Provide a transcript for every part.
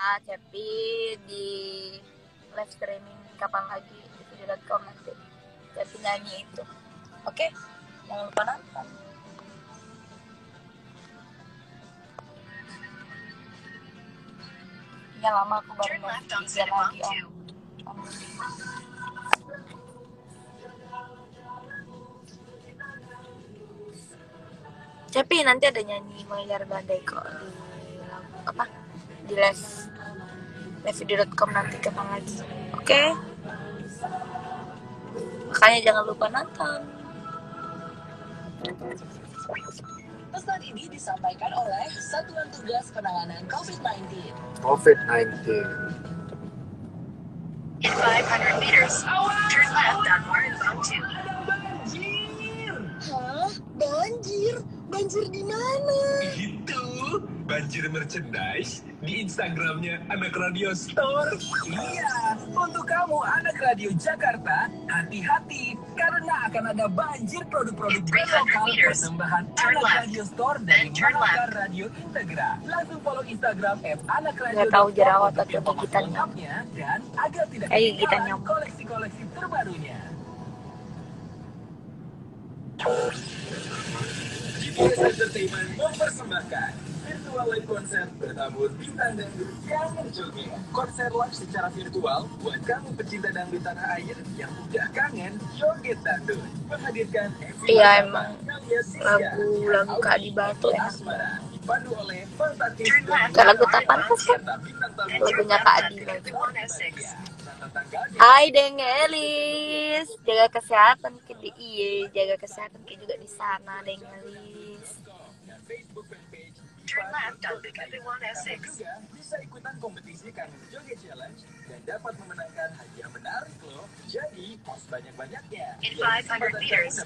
Cepi di live streaming kapan lagi di video.com nanti. Cepi nyanyi itu. Oke? Jangan lupa nonton. Ya lama aku baru nonton lagi Cepi nanti ada nyanyi Mailar Badai kok di live.com nanti kapan lagi. Oke? Makanya jangan lupa nonton. Pesan ini disampaikan oleh Satuan Tugas Penanganan COVID-19. In 500 meters, turn left on Warrenbang 2. Banjir! Hah? Banjir? Banjir di mana? Itu banjir merchandise di Instagramnya Anak Radio Store. Iya, untuk kamu Anak Radio Jakarta, hati-hati karena akan ada banjir produk-produk lokal persembahan Anak Radio Store dari Mahaka Radio Integra. Langsung follow Instagram @anakradio. Nggak tahu jerawat atau gigitan dan agar tidak ketinggalan koleksi-koleksi terbarunya. GPS Entertainment mempersembahkan virtual live konser bertabur bintang dangdut Kangen Joget. Konser live secara virtual buat kamu pecinta dangdut tanah air yang udah kangen joget dangdut. Menghadirkan iya emang lagu Kak di Batu enak dipandu oleh fantastis lagu tak pantas kan lagunya Kak Adi. Hai Dengelis, jaga kesehatan jaga kesehatan juga di sana Dengelis. Turn left on Bekasi 106. Bisa ikutan kompetisi Kangen Joget Challenge dan dapat memenangkan hadiah menarik loh. Jadi, pos banyak-banyaknya. In 500 meters,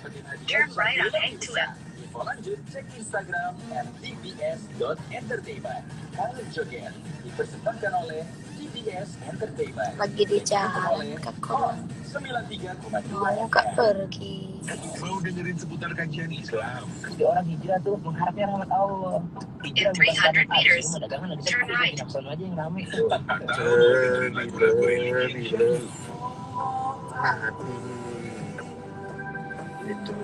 turn right on A2M. Info lanjut, cek Instagram @dbs.entertainment. Kangen Joget dipersembahkan oleh DBS Entertainment. Lagi di jalan Kak 93,2 mau Kak pergi. Mau dengerin seputar kajian Islam? Jadi orang hijrah tuh mengharapnya rahmat Allah. In 300 meters, turn right. Aja yang rame. Itu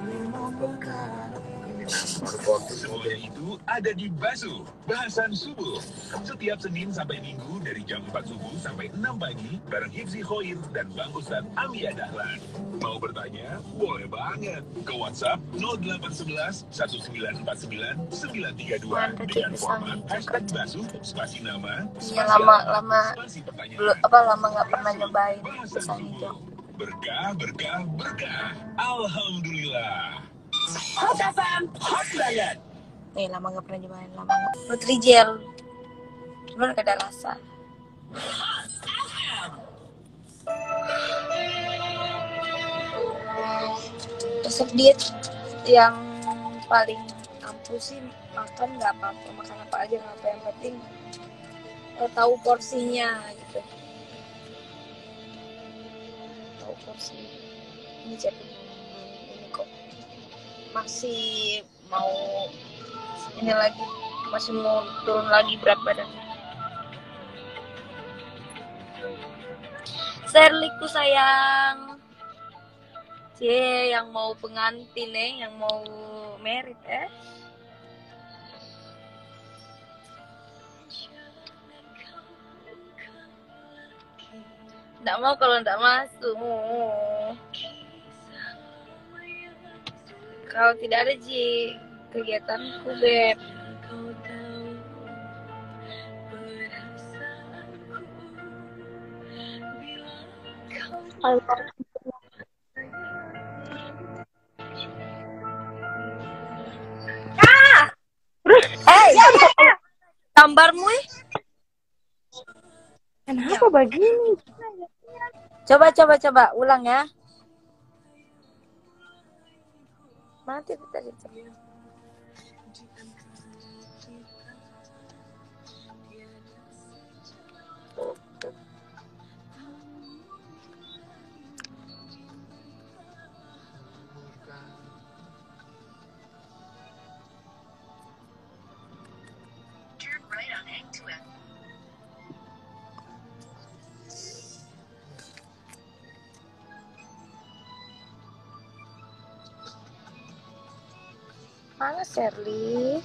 semuanya itu ada di Basu, Bahasan Subuh. Setiap Senin sampai Minggu dari jam 4 subuh sampai 6 pagi bareng Hifzi Khoir dan Bang Ustadz Amia Dahlan. Mau bertanya? Boleh banget. Ke WhatsApp 0811 1949 932 dengan format #Basu, spasi nama, spasi lama nggak pernah nyobain pisang hijau. Berkah. Alhamdulillah. Hot FM, hot banget. Lama nggak pernah nyobain, Nutrijel. Gimana kada rasa? Resep diet yang paling ampuh sih makan nggak apa-apa, makan apa aja nggak apa, yang penting tahu porsinya gitu. Tahu porsi. Ini jadi ini kok masih mau turun lagi berat badannya. Serliku sayang. Yang mau pengantin yang mau merit Nggak mau kalau nggak masuk. Kalau tidak ada kegiatanku Beb. Gambarmu kenapa begini? Coba ulang ya. Mati tadi. Mana Sherly?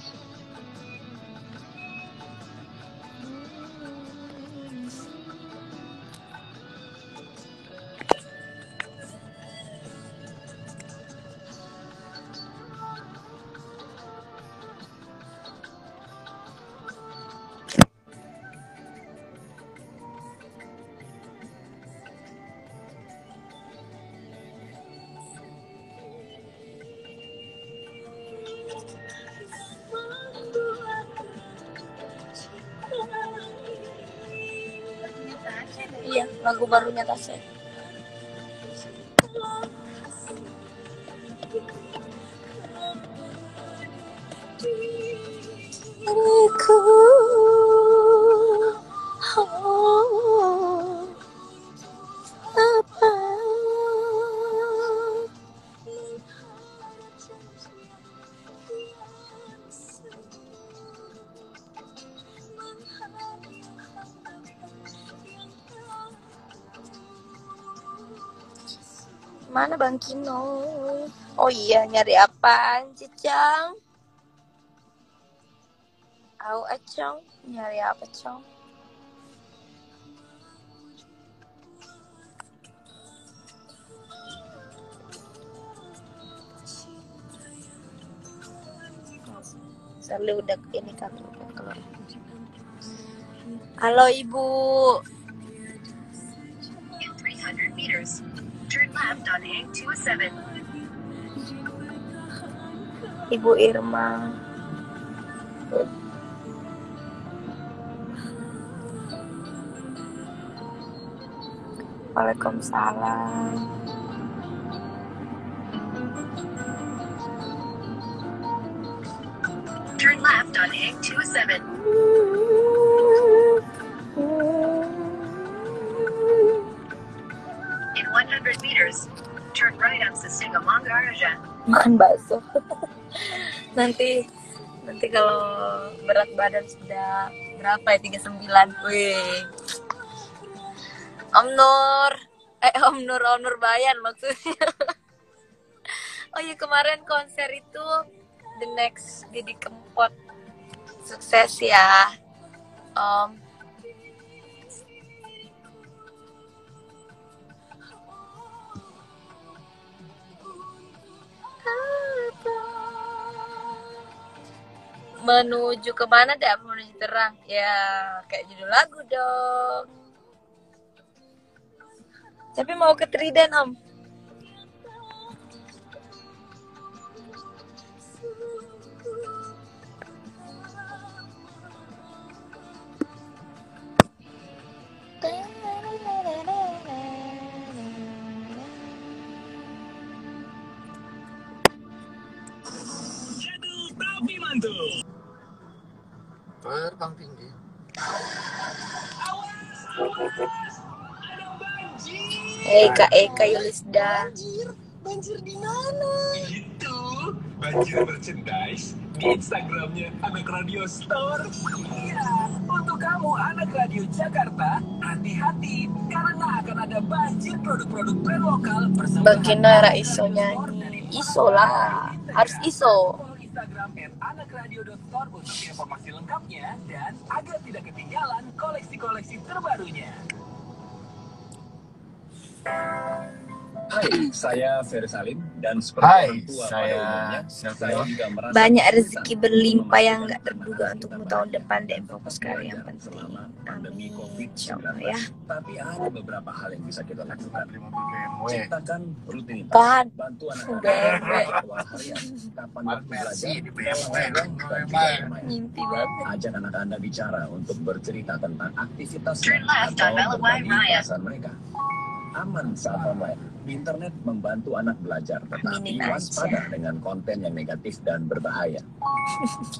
Iya, lagu barunya Tasya. Aku apa? Mana Bang Kino? Oh iya, nyari apaan, Cicang? Au Acong, nyari apa, Cong? Selalu udah ini kan udah keluar. Halo Ibu. In 300 meters, turn left on A207. Ibu Irma. Waalaikumsalam. Turn left on A207. In 100 meters, turn right on Sisingamangaraja. Makan bakso. nanti kalau berat badan sudah berapa ya, 39. Wih. Om Nur Bayan maksudnya. Oh iya, kemarin konser itu The Next Didi Kempot. Sukses ya Om. Menuju kemana dah? Menuju terang. Ya kayak judul lagu dong. Tapi mau ke Trident Om. Terbang tinggi. Kak Eka Yulisda. Banjir di mana? Itu banjir merchandise di Instagramnya Anak Radio Store. Iya, untuk kamu Anak Radio Jakarta, hati-hati karena akan ada banjir produk-produk brand lokal bersama Bang Kino era ISO nyanyi. ISO lah, harus ISO. Instagram @anakradio.store untuk informasi lengkapnya dan agar tidak ketinggalan koleksi-koleksi terbarunya. Hai, saya Ferry Salim dan seperti orang tua pada umumnya, saya juga merasa Banyak rezeki berlimpah yang gak terduga untukmu tahun depan dan fokus ke yang penting. Amin. Insyaallah ya. Tapi ada beberapa hal yang bisa kita lakukan. Ciptakan rutinitas. Kan. Bantu anak-anak BMW. jadwal harian. Kapan waktu belajar, kapan dan juga bermain. Mimpi banget. Ajak anak Anda bicara untuk bercerita tentang aktivitas Turn left on Melawai Raya. perasaan mereka. Aman saat online. Internet membantu anak belajar, tetapi Aminin waspada dengan konten yang negatif dan berbahaya.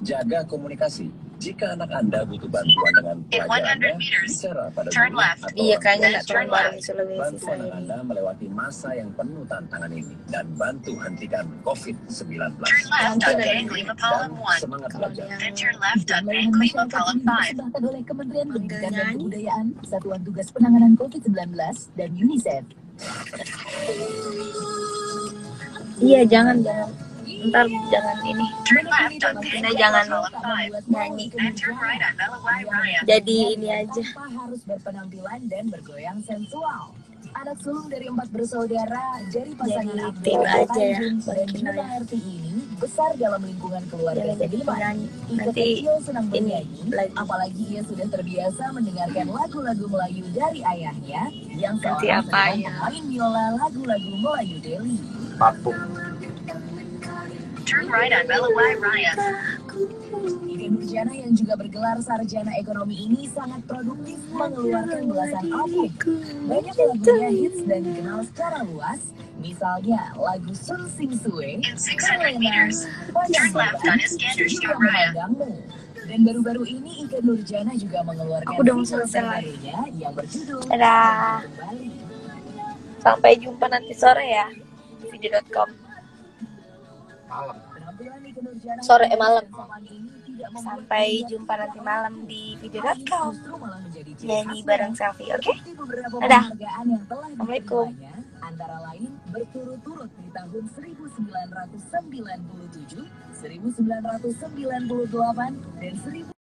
Jaga komunikasi. Jika anak Anda butuh bantuan dengan In 100 pelajarannya, meters, bicara pada turn guru left. atau Iya, orang kayaknya tua. gak turun bareng di Sulawesi Bantu saya anak ini. Anda melewati masa yang penuh tantangan ini dan bantu hentikan COVID-19. Turn left Nanti on ada Bank Lima Column 1. Semangat Kalau belajar. yang Then turn left on Bank Lima Column 5. Dipersembahkan oleh Kementerian Pendidikan dan nyanyi. Kebudayaan, Satuan Tugas Penanganan COVID-19, dan UNICEF. Iya, jangan. Ntar jangan ini. Turn left on Anda jangan nyanyi. and turn right on Melawai Raya. Jadi ini aja. Tanpa harus berpenampilan dan bergoyang sensual. Anak sulung dari 4 bersaudara dari pasangan Jadi Abdul tim aja ya, Tanjung dan Kino Juna ya. Herti ini besar dalam lingkungan keluarga Jangan jadi seniman. penyanyi. Ika Nanti kecil senang ini bernyanyi, lagi. apalagi ia sudah terbiasa mendengarkan lagu-lagu Melayu dari ayahnya yang Nanti seorang apa seniman ya? pemain biola lagu-lagu Melayu Delhi. Papuk. Turn right on Melawai Raya. Ika Nurjana yang juga bergelar sarjana ekonomi ini sangat produktif mengeluarkan belasan album. Banyak lagunya hits dan dikenal secara luas, misalnya lagu Sun Sing Sue, In 600 meters, turn left on Iskandar juga Shah Raya. Memandangmu. Dan baru-baru ini Ika Nurjana juga mengeluarkan Aku udah mau single selesai. terbarunya yang berjudul Dadah. Kembali. Sampai jumpa nanti sore ya. Video.com. Malam. Penampilan Ika Nurjana Sore, malam. ini tidak membuat Sampai dia jumpa nanti malam di video.com. justru malah menjadi ciri Nyanyi khasnya. bareng selfie, oke? Seperti beberapa Dadah. penghargaan yang telah Assalamualaikum. diterimanya, antara lain berturut-turut di tahun 1997, 1998, dan